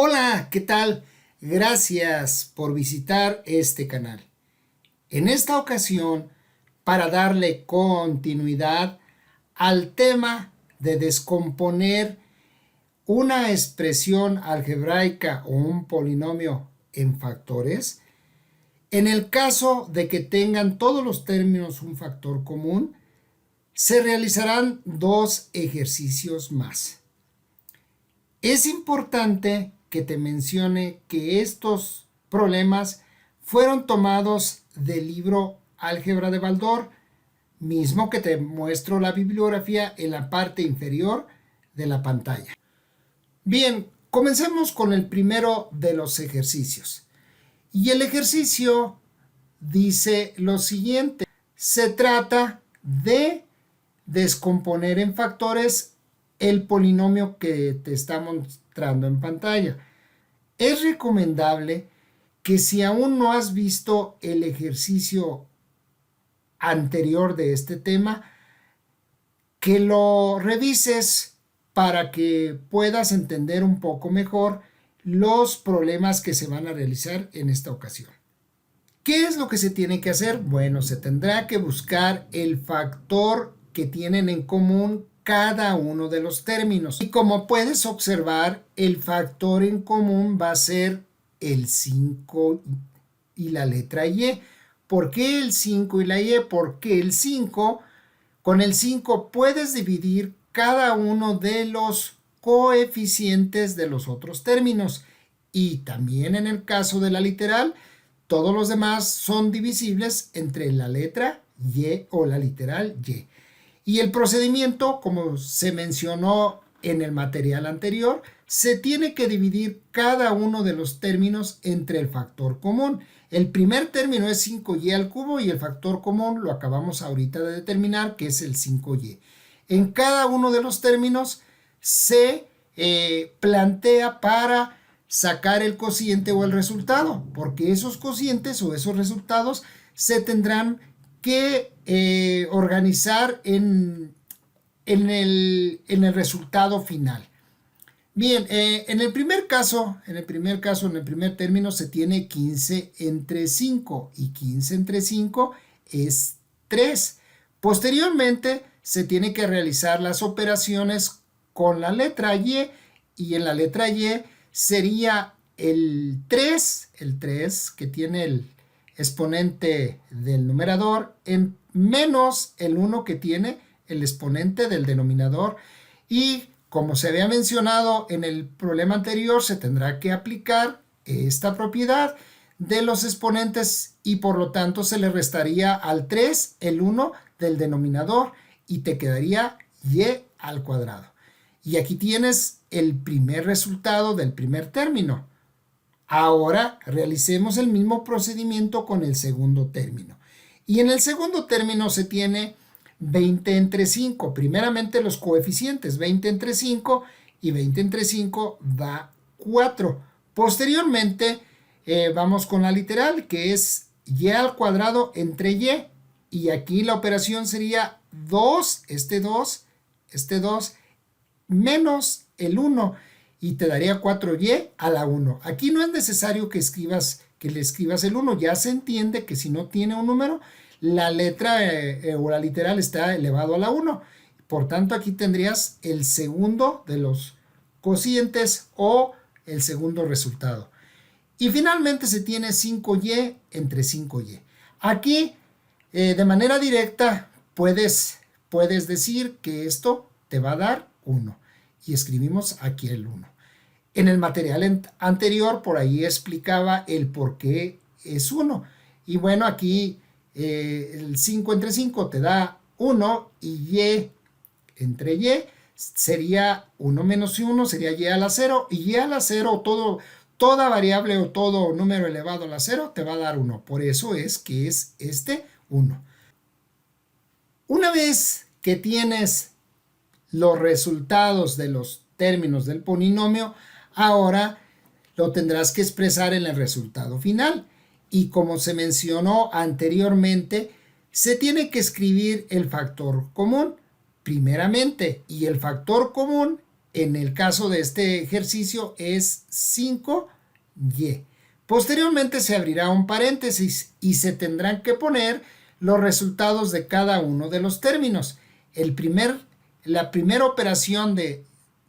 Hola, ¿qué tal? Gracias por visitar este canal. En esta ocasión, para darle continuidad al tema de descomponer una expresión algebraica o un polinomio en factores, en el caso de que tengan todos los términos un factor común, se realizarán dos ejercicios más. Es importante que te mencione que estos problemas fueron tomados del libro Álgebra de Baldor, mismo que te muestro la bibliografía en la parte inferior de la pantalla. Bien, comencemos con el primero de los ejercicios. Y el ejercicio dice lo siguiente: se trata de descomponer en factores el polinomio que te está mostrando en pantalla. Es recomendable que si aún no has visto el ejercicio anterior de este tema, que lo revises para que puedas entender un poco mejor los problemas que se van a realizar en esta ocasión. ¿Qué es lo que se tiene que hacer? Bueno, se tendrá que buscar el factor que tienen en común cada uno de los términos. Y como puedes observar, el factor en común va a ser el 5 y la letra Y. ¿Por qué el 5 y la Y? Porque el 5, con el 5 puedes dividir cada uno de los coeficientes de los otros términos. Y también en el caso de la literal, todos los demás son divisibles entre la letra Y o la literal Y. Y el procedimiento, como se mencionó en el material anterior, se tiene que dividir cada uno de los términos entre el factor común. El primer término es 5y al cubo y el factor común lo acabamos ahorita de determinar, que es el 5y. En cada uno de los términos se plantea para sacar el cociente o el resultado, porque esos cocientes o esos resultados se tendrán que organizar en el resultado final. Bien, en el primer término se tiene 15 entre 5 y 15 entre 5 es 3. Posteriormente se tiene que realizar las operaciones con la letra Y y en la letra Y sería el 3 que tiene el exponente del numerador en menos el 1 que tiene el exponente del denominador, y como se había mencionado en el problema anterior, se tendrá que aplicar esta propiedad de los exponentes y por lo tanto se le restaría al 3 el 1 del denominador y te quedaría y al cuadrado. Y aquí tienes el primer resultado del primer término. Ahora realicemos el mismo procedimiento con el segundo término. Y en el segundo término se tiene 20 entre 5. Primeramente los coeficientes, 20 entre 5 y 20 entre 5 da 4. Posteriormente vamos con la literal, que es y al cuadrado entre y. Y aquí la operación sería 2, este 2 menos el 1. Y te daría 4y a la 1. Aquí no es necesario que le escribas el 1. Ya se entiende que si no tiene un número, la letra o la literal está elevado a la 1. Por tanto, aquí tendrías el segundo de los cocientes o el segundo resultado. Y finalmente se tiene 5y entre 5y. Aquí, de manera directa, puedes decir que esto te va a dar 1. Y escribimos aquí el 1. En el material anterior por ahí explicaba el por qué es 1. Y bueno, aquí el 5 entre 5 te da 1 y y entre y sería 1 menos 1, sería y a la 0. Y y a la 0, toda variable o todo número elevado a la 0 te va a dar 1. Por eso es que es este 1. Una vez que tienes los resultados de los términos del polinomio, ahora lo tendrás que expresar en el resultado final. Y como se mencionó anteriormente, se tiene que escribir el factor común primeramente. Y el factor común en el caso de este ejercicio es 5y. Posteriormente se abrirá un paréntesis y se tendrán que poner los resultados de cada uno de los términos. La primera operación de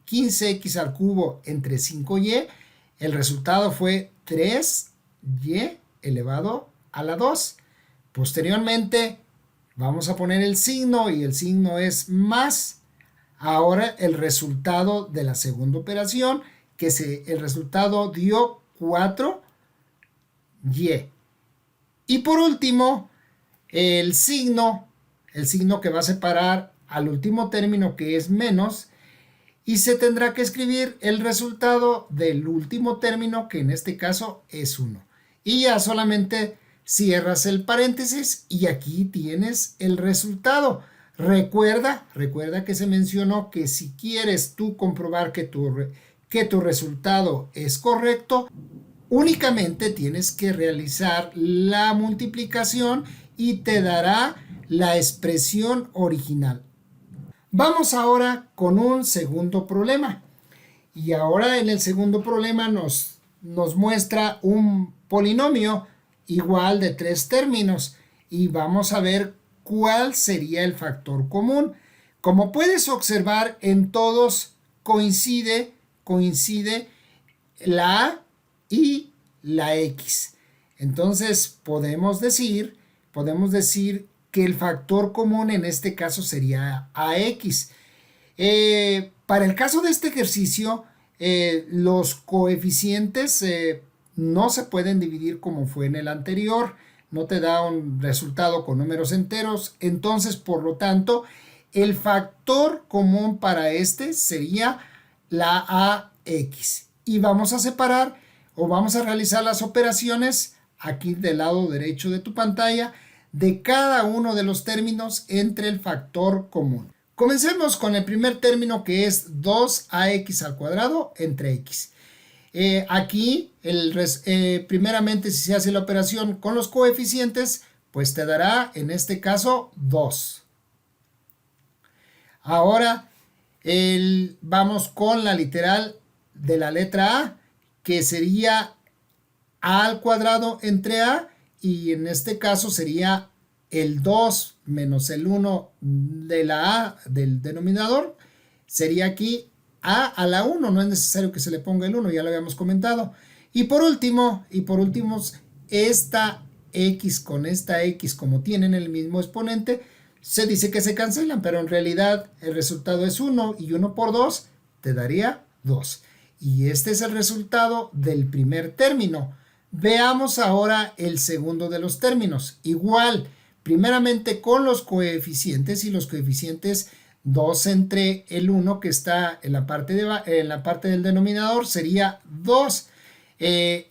15x al cubo entre 5y, el resultado fue 3y elevado a la 2. Posteriormente vamos a poner el signo y el signo es más. Ahora el resultado de la segunda operación, el resultado dio 4y. Y por último, el signo que va a separar al último término, que es menos, y se tendrá que escribir el resultado del último término, que en este caso es 1. Y ya solamente cierras el paréntesis y aquí tienes el resultado. Recuerda que se mencionó que si quieres tú comprobar que tu resultado es correcto, únicamente tienes que realizar la multiplicación y te dará la expresión original. Vamos ahora con un segundo problema. Y ahora en el segundo problema nos muestra un polinomio igual de 3 términos y vamos a ver cuál sería el factor común. Como puedes observar, en todos coincide la A y la X. Entonces podemos decir que el factor común en este caso sería AX. Para el caso de este ejercicio, los coeficientes no se pueden dividir como fue en el anterior. No te da un resultado con números enteros. Entonces, por lo tanto, el factor común para este sería la AX. Y vamos a separar o vamos a realizar las operaciones aquí del lado derecho de tu pantalla de cada uno de los términos entre el factor común. Comencemos con el primer término, que es 2ax al cuadrado entre x. Aquí, primeramente, si se hace la operación con los coeficientes, pues te dará en este caso 2. Ahora vamos con la literal de la letra A, que sería a al cuadrado entre a, y en este caso sería el 2 menos el 1 de la a del denominador, sería aquí a a la 1, no es necesario que se le ponga el 1, ya lo habíamos comentado. Y por último, esta x con esta x, como tienen el mismo exponente, se dice que se cancelan, pero en realidad el resultado es 1 y 1 por 2 te daría 2. Y este es el resultado del primer término. Veamos ahora el segundo de los términos. Igual, primeramente con los coeficientes, y los coeficientes 2 entre el 1 que está en la parte del denominador sería 2.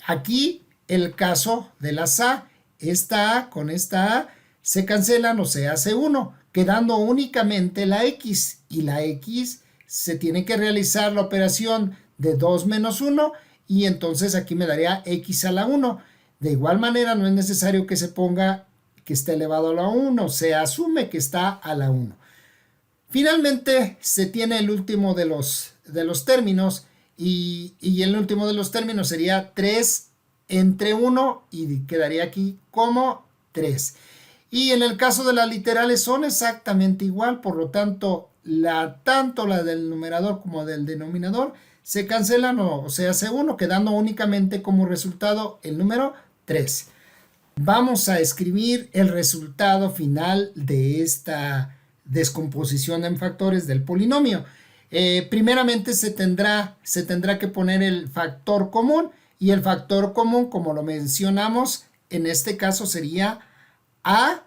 Aquí el caso de las A, esta A con esta A se cancelan o se hace 1, quedando únicamente la X, y la X se tiene que realizar la operación de 2 menos 1, y entonces aquí me daría x a la 1. De igual manera, no es necesario que se ponga que está elevado a la 1, se asume que está a la 1. Finalmente se tiene el último de los términos, y el último de los términos sería 3 entre 1 y quedaría aquí como 3. Y en el caso de las literales son exactamente igual, por lo tanto tanto la del numerador como del denominador se cancelan o se hace 1, quedando únicamente como resultado el número 3. Vamos a escribir el resultado final de esta descomposición en factores del polinomio. Primeramente se tendrá que poner el factor común, y el factor común, como lo mencionamos, en este caso sería AX,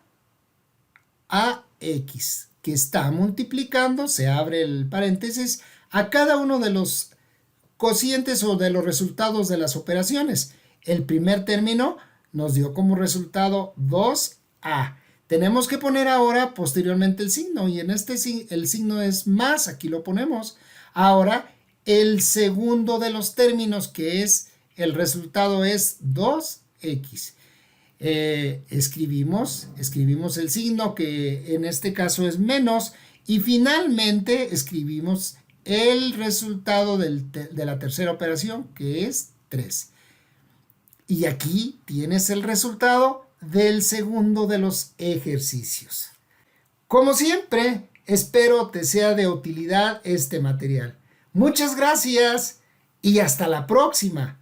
que está multiplicando, se abre el paréntesis, a cada uno de los cocientes o de los resultados de las operaciones. El primer término nos dio como resultado 2a. Tenemos que poner ahora posteriormente el signo, y en el signo es más, aquí lo ponemos. Ahora el segundo de los términos, que es el resultado, es 2x. Escribimos el signo, que en este caso es menos, y finalmente escribimos el resultado de la tercera operación, que es 3. Y aquí tienes el resultado del segundo de los ejercicios. Como siempre, espero te sea de utilidad este material. Muchas gracias y hasta la próxima.